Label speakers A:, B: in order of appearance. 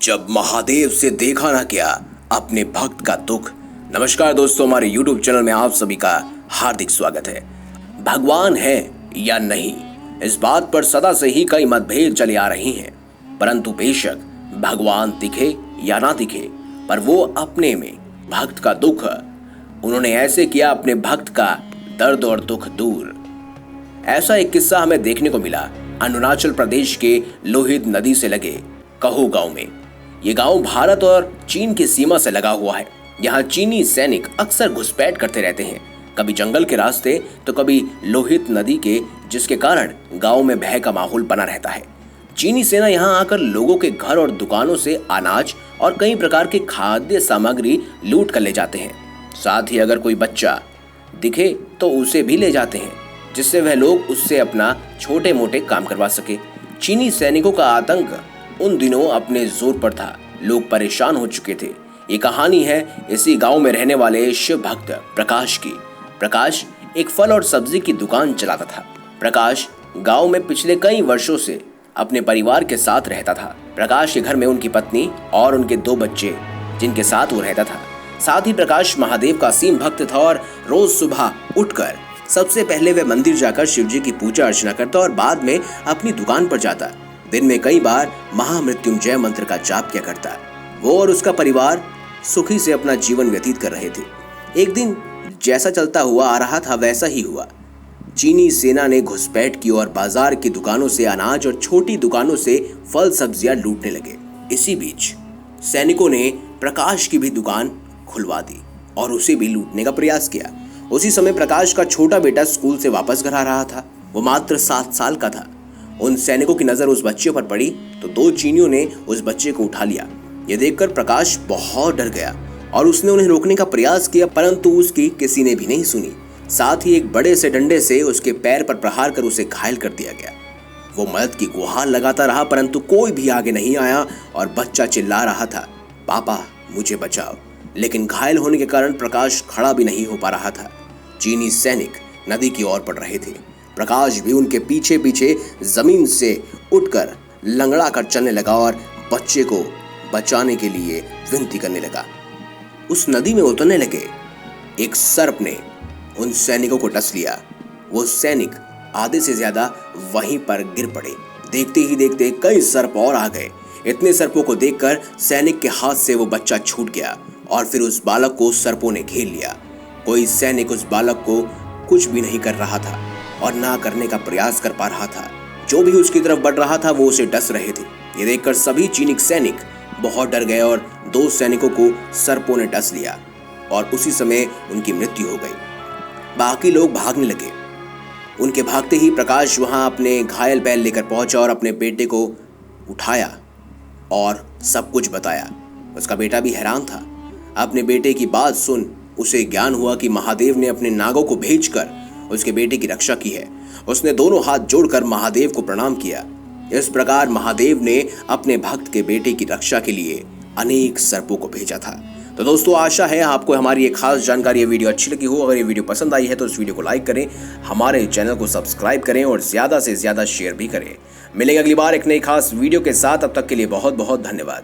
A: जब महादेव से देखा ना गया अपने भक्त का दुख। नमस्कार दोस्तों, हमारे YouTube चैनल में आप सभी का हार्दिक स्वागत है। भगवान है या नहीं, इस बात पर सदा से ही कई मतभेद चले आ रही हैं। परंतु बेशक भगवान दिखे या ना दिखे, पर वो अपने में भक्त का दुख उन्होंने ऐसे किया अपने भक्त का दर्द और दुख दूर। ऐसा एक किस्सा हमें देखने को मिला अरुणाचल प्रदेश के लोहित नदी से लगे कहू गांव में। ये गांव भारत और चीन की सीमा से लगा हुआ है। यहाँ चीनी सैनिक अक्सर घुसपैठ करते रहते हैं, कभी जंगल के रास्ते तो कभी लोहित नदी के, जिसके कारण गांव में भय का माहौल बना रहता है। चीनी सेना यहाँ आकर लोगों के घर और दुकानों से अनाज और कई प्रकार की खाद्य सामग्री लूट कर ले जाते हैं। साथ ही अगर कोई बच्चा दिखे तो उसे भी ले जाते हैं, जिससे वह लोग उससे अपना छोटे मोटे काम करवा सके। चीनी सैनिकों का आतंक उन दिनों अपने जोर पर था, लोग परेशान हो चुके थे। ये कहानी है इसी गांव में रहने वाले शिव भक्त प्रकाश की। प्रकाश एक फल और सब्जी की दुकान चलाता था। प्रकाश गांव में पिछले कई वर्षों से अपने परिवार के साथ रहता था। प्रकाश के घर में उनकी पत्नी और उनके 2 बच्चे, जिनके साथ वो रहता था। साथ ही प्रकाश महादेव का असीम भक्त था और रोज सुबह उठकर सबसे पहले वह मंदिर जाकर शिव जी की पूजा अर्चना करता और बाद में अपनी दुकान पर जाता। दिन में कई बार महामृत्युंजय मंत्र का जाप किया करता। वो और उसका परिवार सुखी से अपना जीवन व्यतीत कर रहे थे। एक दिन जैसा चलता हुआ आ रहा था वैसा ही हुआ। चीनी सेना ने घुसपैठ की और बाजार की दुकानों से अनाज और छोटी दुकानों से फल सब्जियां लूटने लगे। इसी बीच सैनिकों ने प्रकाश की भी दुकान खुलवा दी और उसे भी लूटने का प्रयास किया। उसी समय प्रकाश का छोटा बेटा स्कूल से वापस घर आ रहा था। वो मात्र 7 साल का था। उन सैनिकों की नजर उस बच्चे पर पड़ी तो 2 चीनियों ने उस बच्चे को उठा लिया। ये देखकर प्रकाश बहुत डर गया और उसने उन्हें रोकने का प्रयास किया, परंतु उसकी किसी ने भी नहीं सुनी। साथ ही एक बड़े से डंडे से उसके पैर पर प्रहार कर उसे घायल कर दिया गया। वो मदद की गुहार लगाता रहा, परंतु कोई भी आगे नहीं आया और बच्चा चिल्ला रहा था, पापा मुझे बचाओ। लेकिन घायल होने के कारण प्रकाश खड़ा भी नहीं हो पा रहा था। चीनी सैनिक नदी की ओर बढ़ रहे थे। प्रकाश भी उनके पीछे पीछे जमीन से उठकर लंगड़ा कर चलने लगा और बच्चे को बचाने के लिए विनती करने लगा। उस नदी में उतरने लगे एक सर्प ने उन सैनिकों को डस लिया। वो सैनिक आधे से ज्यादा वहीं पर गिर पड़े। देखते ही देखते कई सर्प और आ गए। इतने सर्पों को देखकर सैनिक के हाथ से वो बच्चा छूट गया और फिर उस बालक को सर्पों ने घेर लिया। कोई सैनिक उस बालक को कुछ भी नहीं कर रहा था और ना करने का प्रयास कर पा रहा था। जो भी उसकी तरफ बढ़ रहा था वो उसे डस रहे थे। ये देखकर सभी चीनी सैनिक बहुत डर गए और 2 सैनिकों को सर्पों ने डस लिया और उसी समय उनकी मृत्यु हो गई। बाकी लोग भागने लगे। उनके भागते ही प्रकाश वहां अपने घायल बैल लेकर पहुंचा और अपने बेटे को उठाया और सब कुछ बताया। उसका बेटा भी हैरान था। अपने बेटे की बात सुन उसे ज्ञान हुआ कि महादेव ने अपने नागों को भेजकर उसके बेटे की रक्षा की है। उसने दोनों हाथ जोड़कर महादेव को प्रणाम किया। इस प्रकार महादेव ने अपने भक्त के बेटे की रक्षा के लिए अनेक सर्पों को भेजा था। तो दोस्तों, आशा है आपको हमारी ये खास जानकारी, ये वीडियो अच्छी लगी हो। अगर ये वीडियो पसंद आई है तो इस वीडियो को लाइक करें, हमारे चैनल को सब्सक्राइब करें और ज्यादा से ज्यादा शेयर भी करें। मिलेंगे अगली बार एक नई खास वीडियो के साथ। अब तक के लिए बहुत बहुत धन्यवाद।